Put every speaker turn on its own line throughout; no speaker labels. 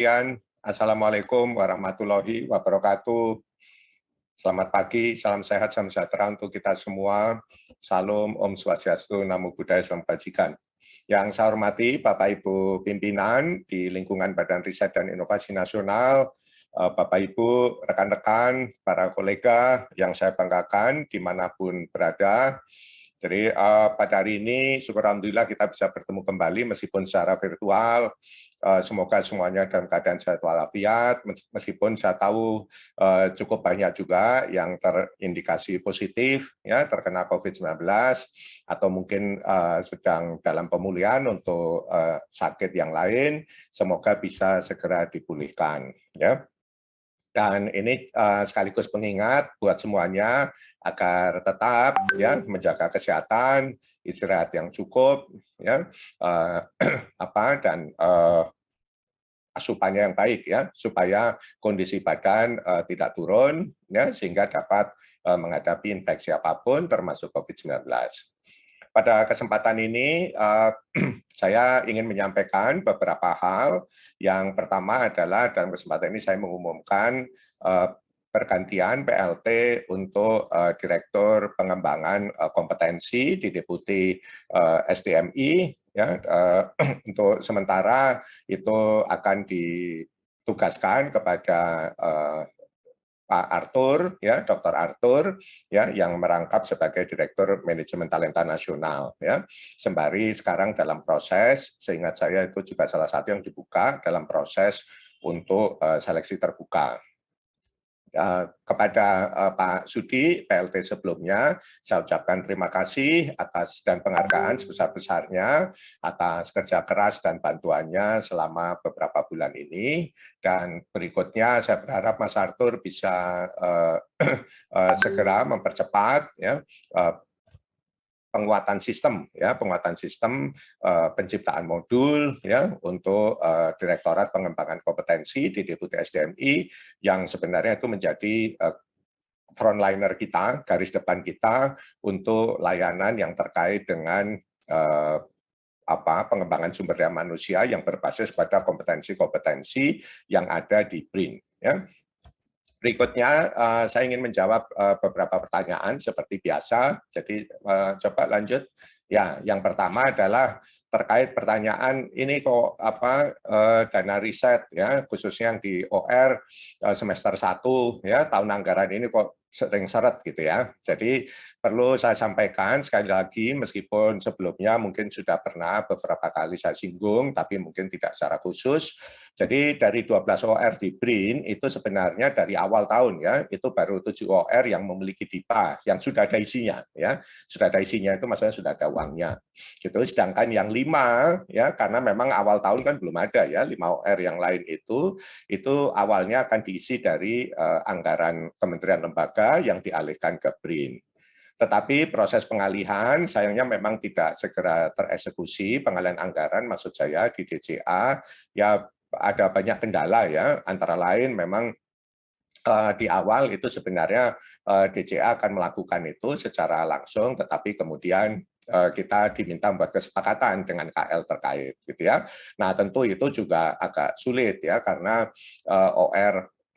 sekalian, Assalamualaikum warahmatullahi wabarakatuh. Selamat pagi, salam sehat, salam sejahtera untuk kita semua. Salam, Om Swastiastu, Namo Buddhaya, Salam Kebajikan. Yang saya hormati Bapak Ibu pimpinan di lingkungan Badan Riset dan Inovasi Nasional, Bapak Ibu, rekan-rekan, para kolega yang saya banggakan dimanapun berada. Jadi pada hari ini, syukur alhamdulillah kita bisa bertemu kembali meskipun secara virtual. Semoga semuanya dalam keadaan sehat walafiat, meskipun saya tahu cukup banyak juga yang terindikasi positif, ya terkena COVID-19, atau mungkin sedang dalam pemulihan untuk sakit yang lain. Semoga bisa segera dipulihkan. Ya. Dan ini sekaligus pengingat buat semuanya agar tetap ya menjaga kesehatan, istirahat yang cukup, ya dan asupannya yang baik ya supaya kondisi badan tidak turun ya sehingga dapat menghadapi infeksi apapun termasuk COVID-19. Pada kesempatan ini saya ingin menyampaikan beberapa hal. Yang pertama adalah dalam kesempatan ini saya mengumumkan pergantian PLT untuk Direktur Pengembangan Kompetensi di Deputi SDMI. Ya, untuk sementara itu akan ditugaskan kepada Pak Arthur, ya, Dr. Arthur, ya, yang merangkap sebagai Direktur Manajemen Talenta Nasional, ya. Sembari sekarang dalam proses, seingat saya itu juga salah satu yang dibuka dalam proses untuk seleksi terbuka. Kepada Pak Sudi, PLT sebelumnya, saya ucapkan terima kasih atas dan penghargaan sebesar-besarnya atas kerja keras dan bantuannya selama beberapa bulan ini. Dan berikutnya saya berharap Mas Arthur bisa segera mempercepat ya, penguatan sistem penciptaan modul ya untuk Direktorat Pengembangan Kompetensi di Deputi SDMI yang sebenarnya itu menjadi frontliner kita, garis depan kita untuk layanan yang terkait dengan pengembangan sumber daya manusia yang berbasis pada kompetensi-kompetensi yang ada di BRIN ya. Berikutnya, saya ingin menjawab beberapa pertanyaan seperti biasa. Jadi, coba lanjut. Ya, yang pertama adalah terkait pertanyaan ini kok dana riset ya, khususnya yang di OR semester 1 ya, tahun anggaran ini kok sering seret gitu ya. Jadi perlu saya sampaikan sekali lagi, meskipun sebelumnya mungkin sudah pernah beberapa kali saya singgung, tapi mungkin tidak secara khusus. Jadi dari 12 OR di BRIN itu sebenarnya dari awal tahun ya, itu baru 7 OR yang memiliki DIPA, yang sudah ada isinya ya, sudah ada isinya itu maksudnya sudah ada uangnya. Gitu. Sedangkan yang 5 ya, karena memang awal tahun kan belum ada ya, 5 OR yang lain itu awalnya akan diisi dari anggaran kementerian lembaga yang dialihkan ke BRIN. Tetapi proses pengalihan sayangnya memang tidak segera tereksekusi, pengalihan anggaran maksud saya di DCA, ya ada banyak kendala ya, antara lain memang di awal itu sebenarnya DCA akan melakukan itu secara langsung, tetapi kemudian kita diminta membuat kesepakatan dengan KL terkait, gitu ya. Nah tentu itu juga agak sulit ya, karena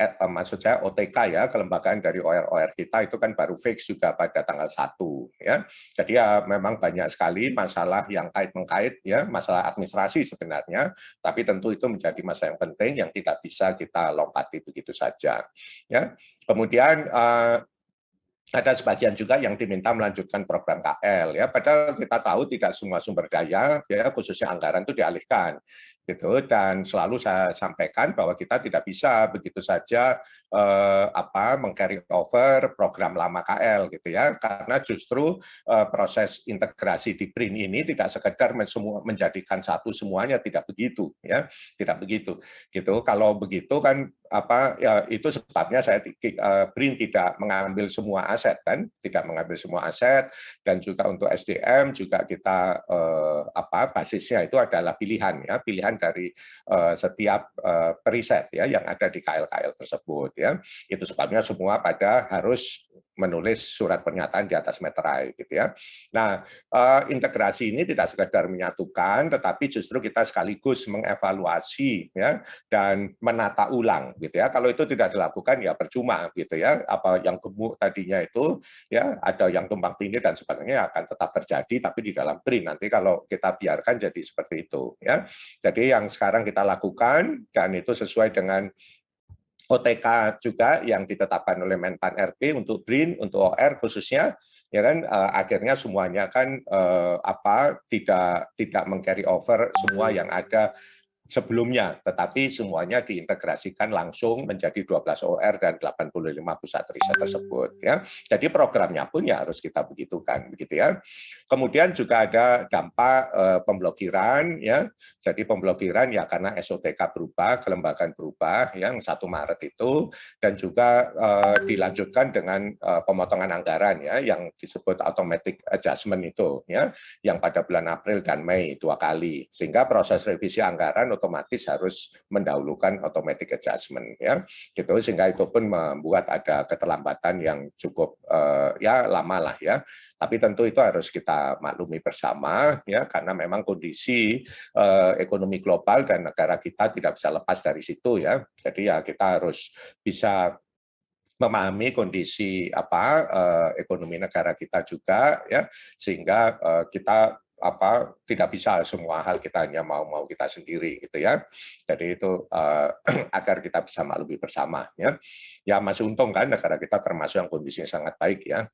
maksud saya OTK ya, kelembagaan dari OR-OR kita itu kan baru fix juga pada tanggal 1 ya. Jadi ya memang banyak sekali masalah yang kait-mengkait ya, masalah administrasi sebenarnya, tapi tentu itu menjadi masalah yang penting yang tidak bisa kita lompati begitu saja. Ya. Kemudian ada sebagian juga yang diminta melanjutkan program KL ya, padahal kita tahu tidak semua sumber daya ya, khususnya anggaran itu dialihkan gitu, dan selalu saya sampaikan bahwa kita tidak bisa begitu saja meng-carry over program lama KL gitu ya, karena justru proses integrasi di BRIN ini tidak sekedar menjadikan satu semuanya, tidak begitu ya, tidak begitu gitu. Kalau begitu kan ya, itu sebabnya saya BRIN tidak mengambil semua aset kan, tidak mengambil semua aset, dan juga untuk SDM juga kita basisnya itu adalah pilihan ya, pilihan dari setiap periset ya yang ada di KL-KL tersebut ya. Itu sebabnya semua pada harus menulis surat pernyataan di atas materai gitu ya. Nah, integrasi ini tidak sekedar menyatukan, tetapi justru kita sekaligus mengevaluasi ya dan menata ulang gitu ya. Kalau itu tidak dilakukan ya percuma gitu ya. Apa yang gemuk tadinya itu ya ada yang tumpang tindih dan sebagainya akan tetap terjadi, tapi di dalam BRIN nanti kalau kita biarkan jadi seperti itu ya. Jadi yang sekarang kita lakukan dan itu sesuai dengan OTK juga yang ditetapkan oleh Menpan RB untuk BRIN, untuk OR khususnya, ya kan akhirnya semuanya kan tidak meng-carry over semua yang ada sebelumnya, tetapi semuanya diintegrasikan langsung menjadi 12 OR dan 85 pusat riset tersebut ya. Jadi programnya pun ya harus kita begitukan begitu ya. Kemudian juga ada dampak pemblokiran ya. Jadi pemblokiran ya karena SOTK berubah, kelembagaan berubah yang 1 Maret itu dan juga dilanjutkan dengan pemotongan anggaran ya yang disebut automatic adjustment itu ya yang pada bulan April dan Mei 2 kali sehingga proses revisi anggaran otomatis harus mendahulukan automatic adjustment ya gitu sehingga itu pun membuat ada keterlambatan yang cukup ya lama lah ya tapi tentu itu harus kita maklumi bersama ya karena memang kondisi ekonomi global dan negara kita tidak bisa lepas dari situ ya jadi ya kita harus bisa memahami kondisi ekonomi negara kita juga ya sehingga kita tidak bisa semua hal kita hanya mau kita sendiri gitu ya jadi itu agar kita bisa maklumi bersama ya masih untung kan negara kita termasuk yang kondisinya sangat baik ya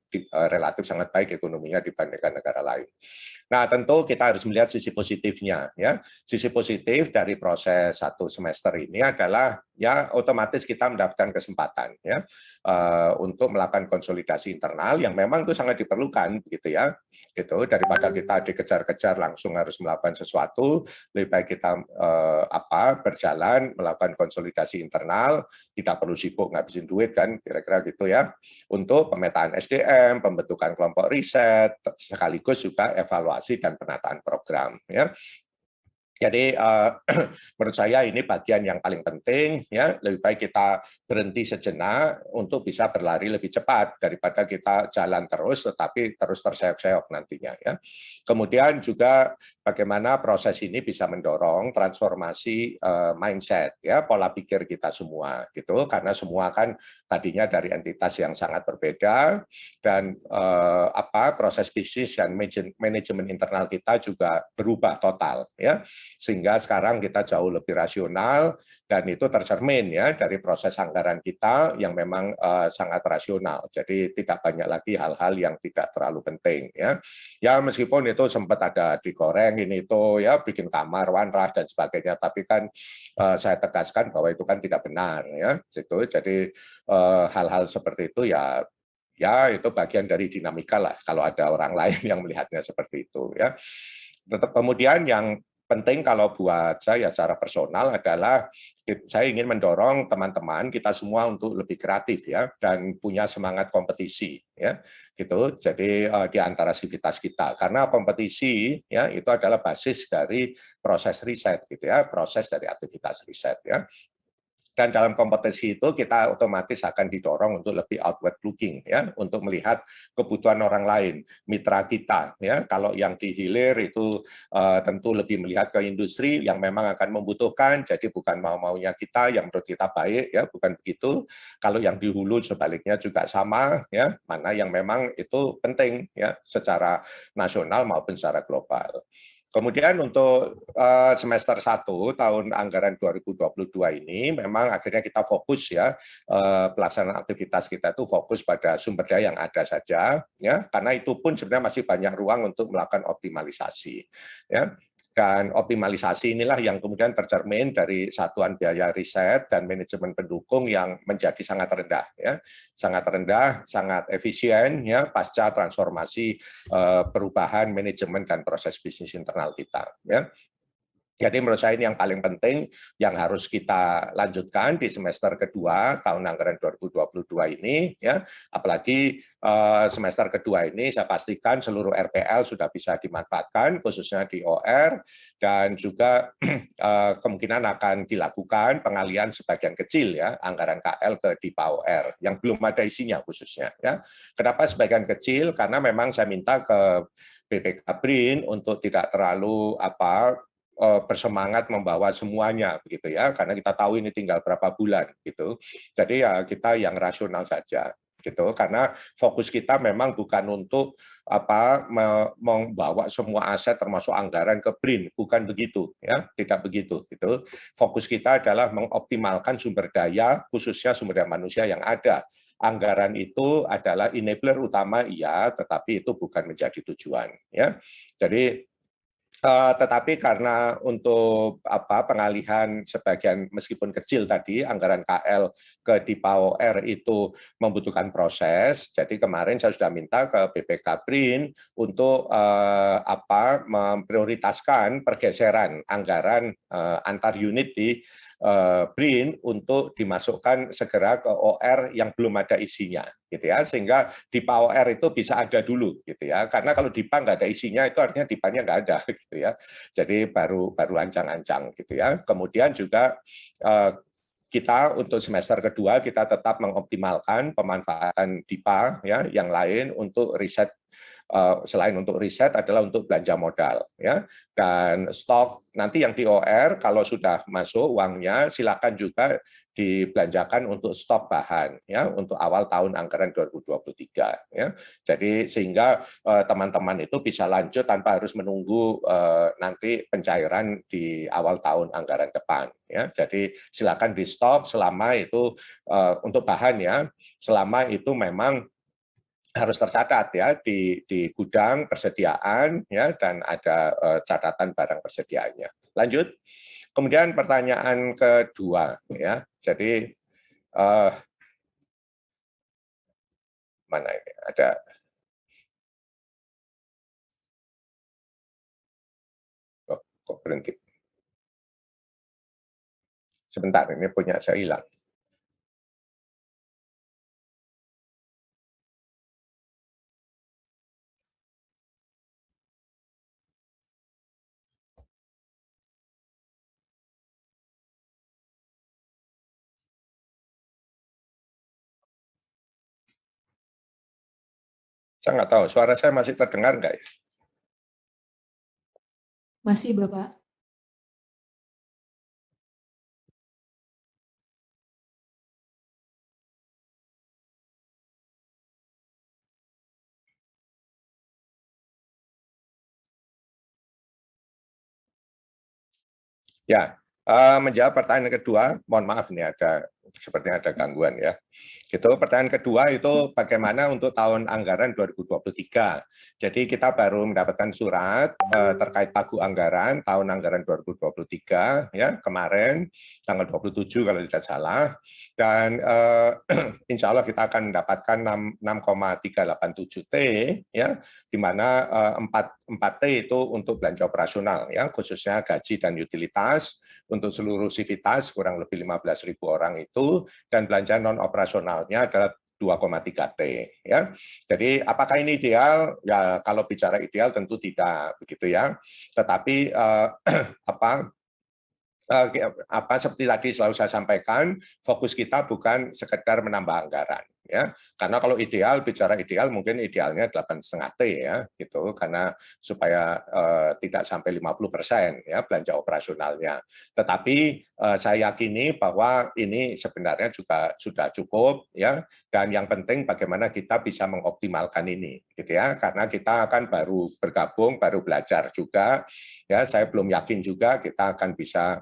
relatif sangat baik ekonominya dibandingkan negara lain. Nah, tentu kita harus melihat sisi positifnya ya. Sisi positif dari proses 1 semester ini adalah ya otomatis kita mendapatkan kesempatan ya untuk melakukan konsolidasi internal yang memang itu sangat diperlukan gitu ya. Gitu daripada kita dikejar-kejar langsung harus melakukan sesuatu, lebih baik kita berjalan melakukan konsolidasi internal, tidak perlu sibuk ngabisin duit kan kira-kira gitu ya. Untuk pemetaan SDM, pembentukan kelompok riset, sekaligus juga evaluasi dan penataan program ya. Jadi menurut saya ini bagian yang paling penting ya lebih baik kita berhenti sejenak untuk bisa berlari lebih cepat daripada kita jalan terus tetapi terus terseok-seok nantinya ya. Kemudian juga bagaimana proses ini bisa mendorong transformasi mindset ya pola pikir kita semua gitu karena semua kan tadinya dari entitas yang sangat berbeda dan proses bisnis dan manajemen internal kita juga berubah total ya. Sehingga sekarang kita jauh lebih rasional dan itu tercermin ya dari proses anggaran kita yang memang sangat rasional. Jadi tidak banyak lagi hal-hal yang tidak terlalu penting ya. Ya meskipun itu sempat ada digoreng ini itu ya bikin kamar wanrah dan sebagainya tapi kan saya tegaskan bahwa itu kan tidak benar ya. Jadi hal-hal seperti itu ya itu bagian dari dinamika lah kalau ada orang lain yang melihatnya seperti itu ya. Tetap kemudian yang penting kalau buat saya secara personal adalah saya ingin mendorong teman-teman kita semua untuk lebih kreatif ya dan punya semangat kompetisi ya gitu. Jadi di antara aktivitas kita karena kompetisi ya itu adalah basis dari proses riset gitu ya, proses dari aktivitas riset ya. Dan dalam kompetisi itu kita otomatis akan didorong untuk lebih outward looking ya untuk melihat kebutuhan orang lain mitra kita ya kalau yang di hilir itu tentu lebih melihat ke industri yang memang akan membutuhkan jadi bukan mau-maunya kita yang menurut kita baik ya bukan begitu kalau yang di hulu sebaliknya juga sama ya mana yang memang itu penting ya secara nasional maupun secara global. Kemudian untuk semester 1 tahun anggaran 2022 ini memang akhirnya kita fokus ya pelaksanaan aktivitas kita itu fokus pada sumber daya yang ada saja ya karena itu pun sebenarnya masih banyak ruang untuk melakukan optimalisasi ya. Dan optimalisasi inilah yang kemudian tercermin dari satuan biaya riset dan manajemen pendukung yang menjadi sangat rendah ya. Sangat rendah, sangat efisien ya pasca transformasi perubahan manajemen dan proses bisnis internal kita ya. Jadi menurut saya ini yang paling penting yang harus kita lanjutkan di semester kedua tahun anggaran 2022 ini, ya. Apalagi semester kedua ini saya pastikan seluruh RPL sudah bisa dimanfaatkan, khususnya di OR, dan juga kemungkinan akan dilakukan pengalian sebagian kecil ya anggaran KL ke DIPA OR yang belum ada isinya khususnya. Ya. Kenapa sebagian kecil? Karena memang saya minta ke BPK BRIN untuk tidak terlalu bersemangat membawa semuanya begitu ya, karena kita tahu ini tinggal berapa bulan gitu. Jadi ya kita yang rasional saja gitu, karena fokus kita memang bukan untuk membawa semua aset termasuk anggaran ke BRIN, bukan begitu ya, tidak begitu gitu. Fokus kita adalah mengoptimalkan sumber daya, khususnya sumber daya manusia yang ada. Anggaran itu adalah enabler utama iya, tetapi itu bukan menjadi tujuan ya. Jadi tetapi karena untuk pengalihan sebagian meskipun kecil tadi anggaran KL ke DIPA OR itu membutuhkan proses. Jadi kemarin saya sudah minta ke BPK BRIN untuk memprioritaskan pergeseran anggaran antar unit di BRIN untuk dimasukkan segera ke OR yang belum ada isinya, gitu ya, sehingga DIPA OR itu bisa ada dulu, gitu ya, karena kalau DIPA nggak ada isinya itu artinya DIPA-nya nggak ada, gitu ya, jadi baru ancang-ancang, gitu ya. Kemudian juga kita untuk semester kedua kita tetap mengoptimalkan pemanfaatan DIPA ya, yang lain untuk riset. Selain untuk riset adalah untuk belanja modal ya, dan stok nanti yang di OR kalau sudah masuk uangnya silakan juga dibelanjakan untuk stok bahan ya untuk awal tahun anggaran 2023 ya. Jadi sehingga teman-teman itu bisa lanjut tanpa harus menunggu nanti pencairan di awal tahun anggaran depan ya. Jadi silakan di stok selama itu untuk bahan ya, selama itu memang harus tercatat ya di gudang persediaan ya, dan ada catatan barang persediaannya. Lanjut. Kemudian pertanyaan kedua ya. Jadi mana ini ada kok berhenti. Sebentar, ini punya saya hilang. Saya nggak tahu, suara saya masih terdengar nggak ya?
Masih, Bapak.
Ya, menjawab pertanyaan kedua, mohon maaf nih sepertinya ada gangguan ya. Gitu. Pertanyaan kedua itu bagaimana untuk tahun anggaran 2023. Jadi kita baru mendapatkan surat terkait pagu anggaran tahun anggaran 2023 ya kemarin tanggal 27 kalau tidak salah, dan insya Allah kita akan mendapatkan 6,387 T ya, di mana 4 T itu untuk belanja operasional ya, khususnya gaji dan utilitas untuk seluruh sivitas kurang lebih 15.000 orang itu, dan belanja non operasionalnya adalah 2,3 T ya. Jadi apakah ini ideal? Ya kalau bicara ideal tentu tidak begitu ya. Tetapi seperti tadi selalu saya sampaikan, fokus kita bukan sekedar menambah anggaran ya, karena kalau bicara ideal mungkin idealnya 8,5 T ya gitu, karena supaya tidak sampai 50% ya belanja operasionalnya. Tetapi saya yakini bahwa ini sebenarnya juga sudah cukup ya, dan yang penting bagaimana kita bisa mengoptimalkan ini gitu ya, karena kita akan baru bergabung, baru belajar juga ya, saya belum yakin juga kita akan bisa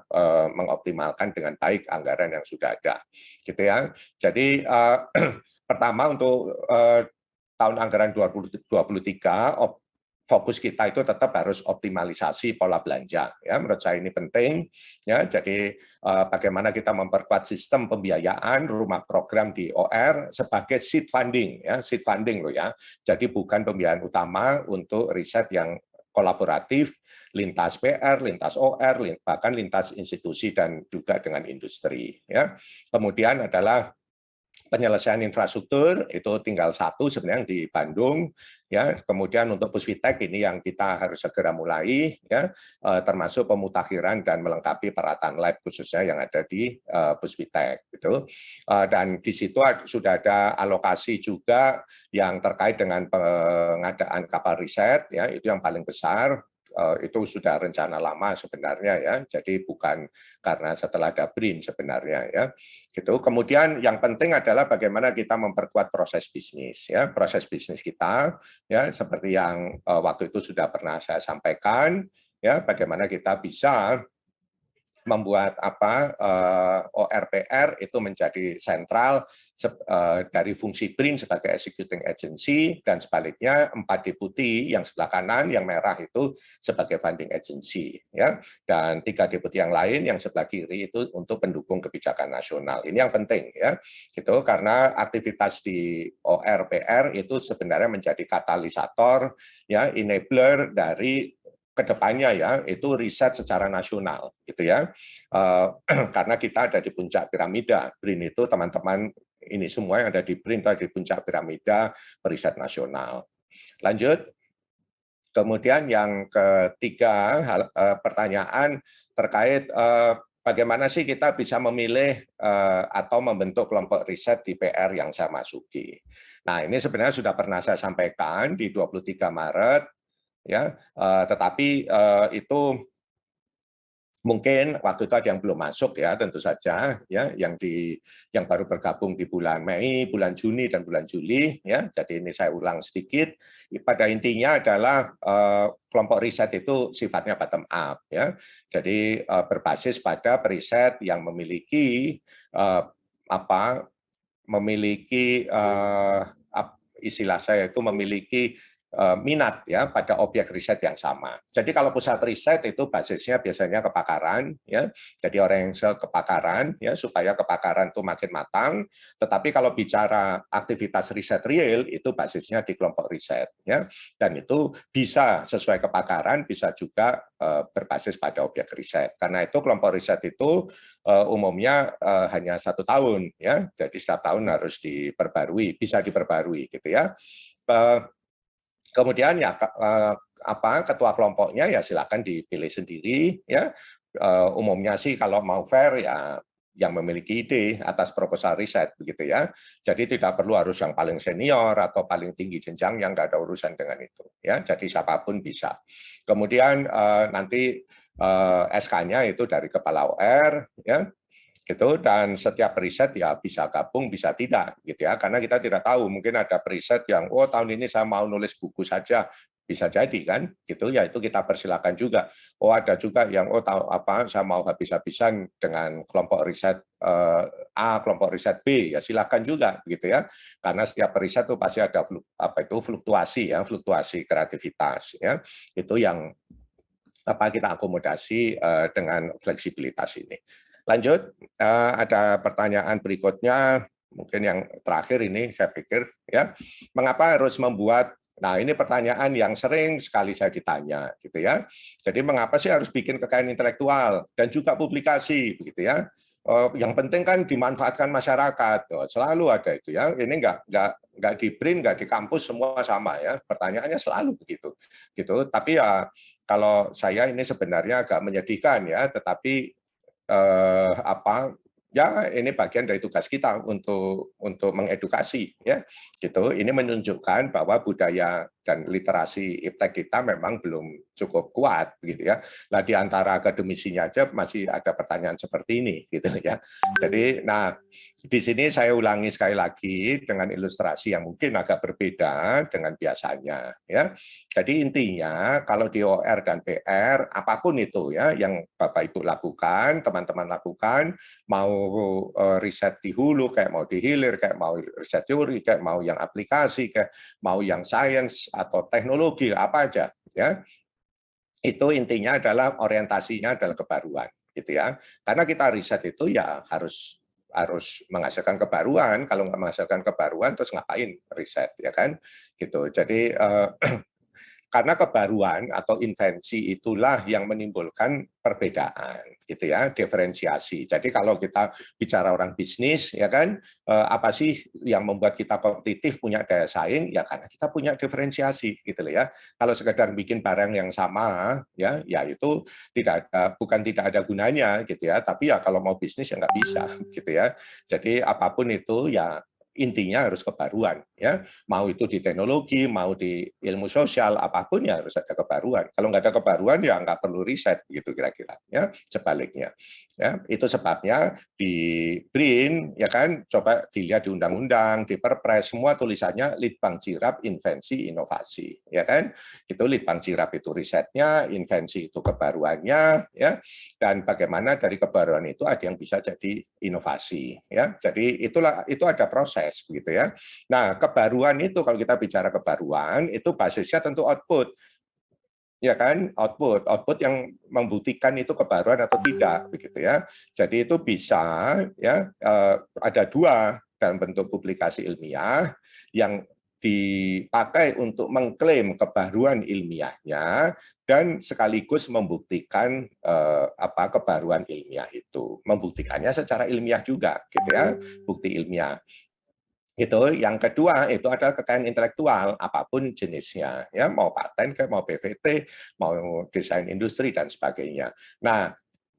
mengoptimalkan dengan baik anggaran yang sudah ada gitu ya. Jadi pertama untuk tahun anggaran 2023 fokus kita itu tetap harus optimalisasi pola belanja ya, menurut saya ini penting ya. Jadi bagaimana kita memperkuat sistem pembiayaan rumah program di OR sebagai seed funding ya, seed funding loh ya. Jadi bukan pembiayaan utama untuk riset yang kolaboratif lintas PR, lintas OR, bahkan lintas institusi dan juga dengan industri. Ya. Kemudian adalah penyelesaian infrastruktur, itu tinggal satu sebenarnya yang di Bandung, ya. Kemudian untuk Puspitek ini yang kita harus segera mulai, ya, termasuk pemutakhiran dan melengkapi peralatan lab khususnya yang ada di Puspitek, gitu. Dan di situ sudah ada alokasi juga yang terkait dengan pengadaan kapal riset, ya, itu yang paling besar. Itu sudah rencana lama sebenarnya, ya, jadi bukan karena setelah ada BRIN sebenarnya, ya, gitu. Kemudian yang penting adalah bagaimana kita memperkuat proses bisnis, ya, proses bisnis kita, ya, seperti yang waktu itu sudah pernah saya sampaikan, ya, bagaimana kita bisa membuat ORPR itu menjadi sentral dari fungsi BRIN sebagai executing agency, dan sebaliknya 4 deputi yang sebelah kanan yang merah itu sebagai funding agency, ya, dan 3 deputi yang lain yang sebelah kiri itu untuk pendukung kebijakan nasional. Ini yang penting, ya, gitu, karena aktivitas di ORPR itu sebenarnya menjadi katalisator, ya, enabler dari kedepannya, ya, itu riset secara nasional, gitu ya, karena kita ada di puncak piramida. BRIN itu teman-teman ini semua yang ada di BRIN itu ada di puncak piramida periset nasional. Lanjut. Kemudian yang ketiga, pertanyaan terkait bagaimana sih kita bisa memilih atau membentuk kelompok riset di PR yang saya masuki. Nah, ini sebenarnya sudah pernah saya sampaikan di 23 Maret. Ya, tetapi itu mungkin waktu itu ada yang belum masuk, ya, tentu saja, ya, yang baru bergabung di bulan Mei, bulan Juni dan bulan Juli, ya. Jadi ini saya ulang sedikit. Pada intinya adalah kelompok riset itu sifatnya bottom up, ya. Jadi berbasis pada periset yang memiliki istilah saya itu memiliki minat, ya, pada objek riset yang sama. Jadi kalau pusat riset itu basisnya biasanya kepakaran, ya. Jadi orang yang kepakaran, ya, supaya kepakaran itu makin matang. Tetapi kalau bicara aktivitas riset real itu basisnya di kelompok riset, ya. Dan itu bisa sesuai kepakaran, bisa juga berbasis pada objek riset. Karena itu kelompok riset itu umumnya hanya 1 tahun, ya. Jadi setiap tahun harus diperbarui, bisa diperbarui, gitu ya. Kemudian ya ketua kelompoknya ya silakan dipilih sendiri, ya. Umumnya sih kalau mau fair ya yang memiliki ide atas proposal riset, begitu ya. Jadi tidak perlu harus yang paling senior atau paling tinggi jenjang, yang nggak ada urusan dengan itu, ya. Jadi siapapun bisa. Kemudian nanti SK-nya itu dari kepala OR, ya, gitu, dan setiap riset ya bisa gabung bisa tidak, gitu ya, karena kita tidak tahu, mungkin ada periset yang tahun ini saya mau nulis buku saja, bisa jadi kan, gitu ya, itu kita persilakan juga. Ada juga yang tahu saya mau habis-habisan dengan kelompok riset A, kelompok riset B, ya silakan juga, gitu ya, karena setiap riset itu pasti ada fluktuasi, ya, fluktuasi kreativitas, ya, itu yang kita akomodasi dengan fleksibilitas ini. Lanjut, ada pertanyaan berikutnya, mungkin yang terakhir ini saya pikir, ya, mengapa harus membuat, nah ini pertanyaan yang sering sekali saya ditanya, gitu ya. Jadi mengapa sih harus bikin kekayaan intelektual dan juga publikasi, begitu ya. Yang penting kan dimanfaatkan masyarakat, selalu ada itu, ya. Ini nggak di BRIN, nggak di kampus semua sama, ya. Pertanyaannya selalu begitu, gitu. Tapi ya kalau saya ini sebenarnya agak menyedihkan, ya, tetapi ya ini bagian dari tugas kita untuk mengedukasi, ya, gitu. Ini menunjukkan bahwa budaya dan literasi iptek kita memang belum cukup kuat, gitu ya. Nah, di antara akademisinya aja masih ada pertanyaan seperti ini, gitu ya. Jadi, nah, di sini saya ulangi sekali lagi dengan ilustrasi yang mungkin agak berbeda dengan biasanya, ya. Jadi intinya kalau di OR dan PR apapun itu, ya, yang Bapak Ibu lakukan, teman-teman lakukan, mau riset di hulu, kayak mau di hilir, kayak mau riset teori, kayak mau yang aplikasi, kayak mau yang sains atau teknologi, apa aja, ya. Itu intinya adalah orientasinya adalah kebaruan, gitu ya. Karena kita riset itu ya harus menghasilkan kebaruan. Kalau nggak menghasilkan kebaruan, terus ngapain riset, ya kan? Gitu. Jadi Karena kebaruan atau invensi itulah yang menimbulkan perbedaan, gitu ya, diferensiasi. Jadi kalau kita bicara orang bisnis, ya kan, apa sih yang membuat kita kompetitif, punya daya saing? Ya karena kita punya diferensiasi, gitu loh ya. Kalau sekedar bikin barang yang sama, ya itu tidak ada, bukan tidak ada gunanya, gitu ya. Tapi ya kalau mau bisnis ya nggak bisa, gitu ya. Jadi apapun itu ya intinya harus kebaruan, ya, mau itu di teknologi, mau di ilmu sosial, apapun ya harus ada kebaruan. Kalau nggak ada kebaruan ya nggak perlu riset, gitu kira-kira, ya, sebaliknya, ya. Itu sebabnya di BRIN, ya kan, coba dilihat di undang-undang, di Perpres, semua tulisannya Litbang Cirap invensi inovasi, ya kan, itu Litbang Cirap itu risetnya, invensi itu kebaruannya, ya, dan bagaimana dari kebaruan itu ada yang bisa jadi inovasi, ya. Jadi itu ada proses, begitu ya. Nah, kebaruan itu kalau kita bicara kebaruan itu basisnya tentu output, ya kan, output yang membuktikan itu kebaruan atau tidak, begitu ya. Jadi itu bisa, ya, ada dua dalam bentuk publikasi ilmiah yang dipakai untuk mengklaim kebaruan ilmiahnya dan sekaligus membuktikan kebaruan ilmiah itu, membuktikannya secara ilmiah juga, gitu ya, bukti ilmiah. Itu yang kedua itu adalah kekayaan intelektual apapun jenisnya, ya, mau paten kayak mau PVT, mau desain industri dan sebagainya. Nah,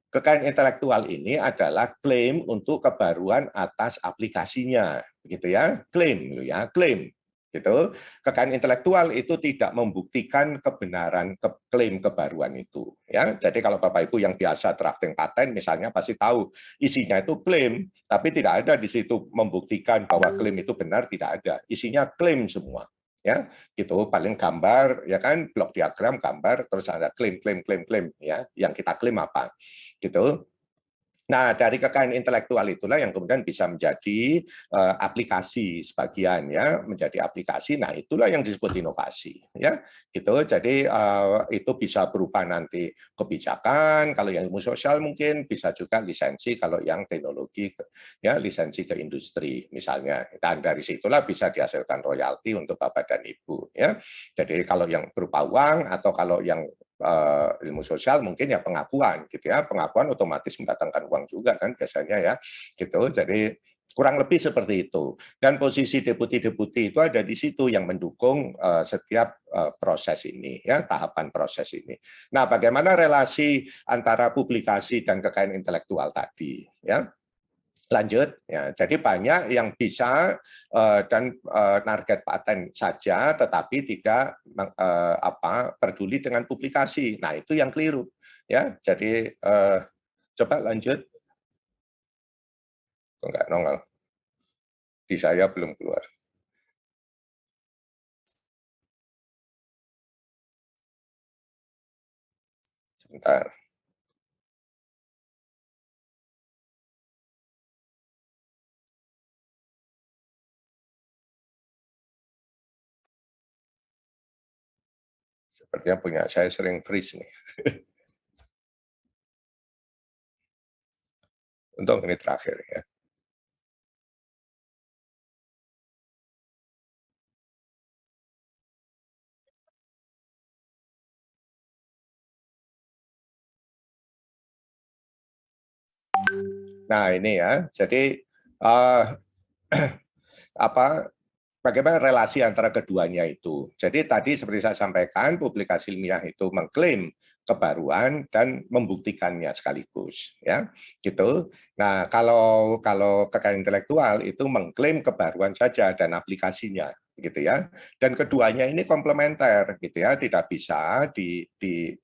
kekayaan intelektual ini adalah klaim untuk kebaruan atas aplikasinya, begitu ya, klaim, ya, klaim. Gitu. Kekayaan intelektual itu tidak membuktikan kebenaran klaim kebaruan itu, ya. Jadi kalau Bapak Ibu yang biasa drafting paten misalnya pasti tahu isinya itu klaim, tapi tidak ada di situ membuktikan bahwa klaim itu benar, tidak ada. Isinya klaim semua, ya. Gitu, paling gambar, ya kan, blok diagram, gambar, terus ada klaim, ya. Yang kita klaim apa? Gitu. Nah, dari kekayaan intelektual itulah yang kemudian bisa menjadi aplikasi sebagian, ya, menjadi aplikasi. Nah, itulah yang disebut inovasi, ya. Gitu. Jadi itu bisa berupa nanti kebijakan, kalau yang ilmu sosial mungkin bisa juga lisensi kalau yang teknologi, ya, lisensi ke industri misalnya. Dan dari situlah bisa dihasilkan royalti untuk Bapak dan Ibu, ya. Jadi kalau yang berupa uang atau kalau yang ilmu sosial mungkin ya pengakuan, gitu ya, pengakuan otomatis mendatangkan uang juga kan biasanya, ya, gitu. Jadi kurang lebih seperti itu, dan posisi deputi-deputi itu ada di situ yang mendukung setiap proses ini, ya, tahapan proses ini. Nah, bagaimana relasi antara publikasi dan kekayaan intelektual tadi, ya. Lanjut, ya. Jadi banyak yang bisa dan target paten saja, tetapi tidak peduli dengan publikasi. Nah, itu yang keliru, ya. Jadi coba lanjut. Kok nggak nongol? Di saya belum keluar. Sebentar. Sepertinya punya saya sering freeze nih. Untung ini terakhir, ya. Nah, ini ya. Jadi apa bagaimana relasi antara keduanya itu. Jadi tadi seperti saya sampaikan, publikasi ilmiah itu mengklaim kebaruan dan membuktikannya sekaligus, ya, gitu. Nah, kalau kekayaan intelektual itu mengklaim kebaruan saja dan aplikasinya, gitu ya. Dan keduanya ini komplementer, gitu ya, tidak bisa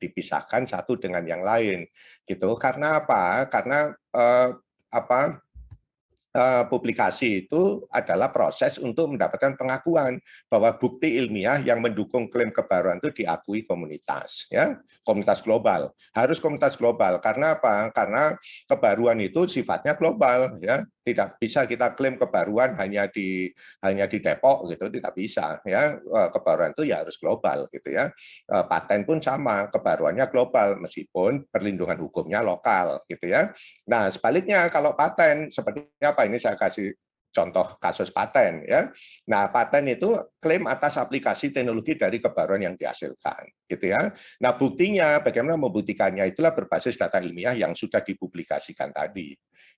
dipisahkan satu dengan yang lain, gitu. Karena apa? Karena apa? Publikasi itu adalah proses untuk mendapatkan pengakuan bahwa bukti ilmiah yang mendukung klaim kebaruan itu diakui komunitas, ya, komunitas global. Harus komunitas global. Karena apa? Karena kebaruan itu sifatnya global, ya. Tidak bisa kita klaim kebaruan hanya di Depok gitu, tidak bisa, ya. Kebaruan itu ya harus global, gitu ya. Paten pun sama, kebaruannya global meskipun perlindungan hukumnya lokal, gitu ya. Nah, sebaliknya kalau paten seperti apa, ini saya kasih contoh kasus paten ya. Nah, paten itu klaim atas aplikasi teknologi dari kebaruan yang dihasilkan, gitu ya. Nah, buktinya bagaimana membuktikannya itulah berbasis data ilmiah yang sudah dipublikasikan tadi.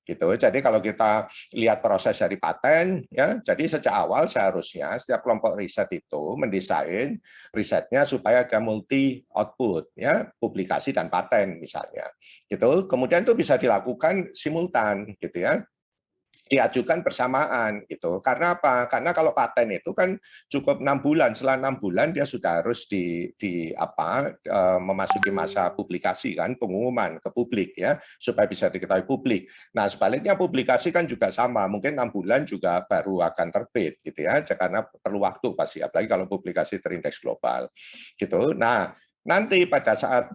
Gitu. Jadi kalau kita lihat proses dari paten ya, jadi sejak awal seharusnya setiap kelompok riset itu mendesain risetnya supaya ada multi output ya, publikasi dan paten misalnya. Gitu. Kemudian itu bisa dilakukan simultan gitu ya, diajukan bersamaan gitu. Karena apa? Karena kalau paten itu kan cukup 6 bulan. Setelah 6 bulan dia sudah harus memasuki masa publikasi kan, pengumuman ke publik ya, supaya bisa diketahui publik. Nah, sebaliknya publikasi kan juga sama. Mungkin 6 bulan juga baru akan terbit gitu ya. Karena perlu waktu pasti, apalagi kalau publikasi terindeks global. Gitu. Nah, nanti pada saat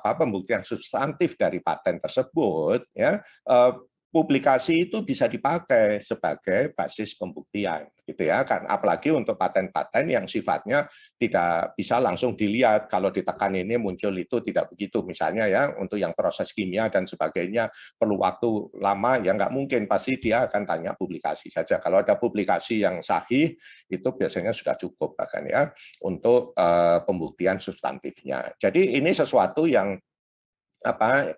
pembuktian substantif dari paten tersebut ya, publikasi itu bisa dipakai sebagai basis pembuktian gitu ya, kan apalagi untuk paten-paten yang sifatnya tidak bisa langsung dilihat, kalau ditekan ini muncul itu tidak begitu misalnya ya, untuk yang proses kimia dan sebagainya perlu waktu lama ya, nggak mungkin, pasti dia akan tanya publikasi saja. Kalau ada publikasi yang sahih itu biasanya sudah cukup bahkan ya untuk pembuktian substantifnya. Jadi ini sesuatu yang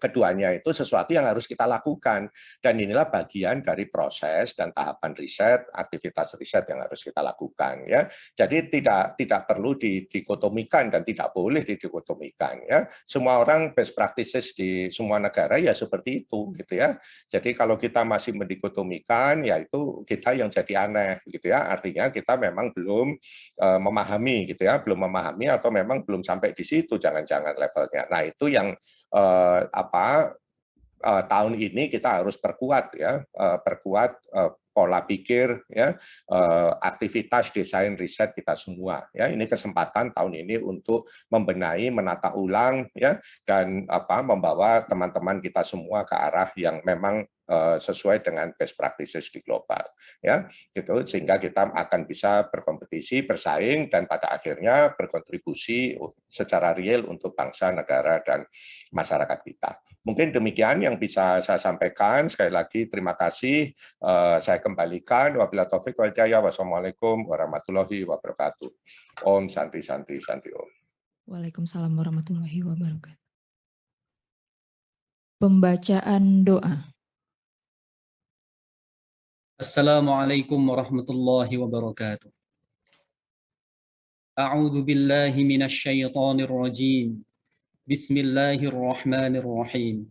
keduanya itu sesuatu yang harus kita lakukan, dan inilah bagian dari proses dan tahapan riset, aktivitas riset yang harus kita lakukan ya. Jadi tidak perlu dikotomikan dan tidak boleh dikotomikan ya. Semua orang best practices di semua negara ya seperti itu gitu ya. Jadi kalau kita masih mendikotomikan ya itu kita yang jadi aneh gitu ya. Artinya kita memang belum memahami gitu ya, belum memahami atau memang belum sampai di situ jangan-jangan levelnya. Nah, itu yang tahun ini kita harus perkuat ya, perkuat pola pikir ya, aktivitas desain riset kita semua ya. Ini kesempatan tahun ini untuk membenahi, menata ulang ya, dan membawa teman-teman kita semua ke arah yang memang sesuai dengan best practices di global ya, gitu, sehingga kita akan bisa berkompetisi, bersaing, dan pada akhirnya berkontribusi secara real untuk bangsa, negara, dan masyarakat kita. Mungkin demikian yang bisa saya sampaikan. Sekali lagi terima kasih. Saya kembalikan. Wabillahi taufiq wal hidayah. Wassalamualaikum warahmatullahi wabarakatuh. Om Santi Santi Santi Om.
Waalaikumsalam warahmatullahi wabarakatuh. Pembacaan doa.
Assalamualaikum warahmatullahi wabarakatuh. A'udzu billahi minasy syaithanir rajim. Bismillahirrahmanirrahim.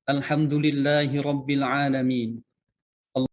Alhamdulillahi rabbil alamin.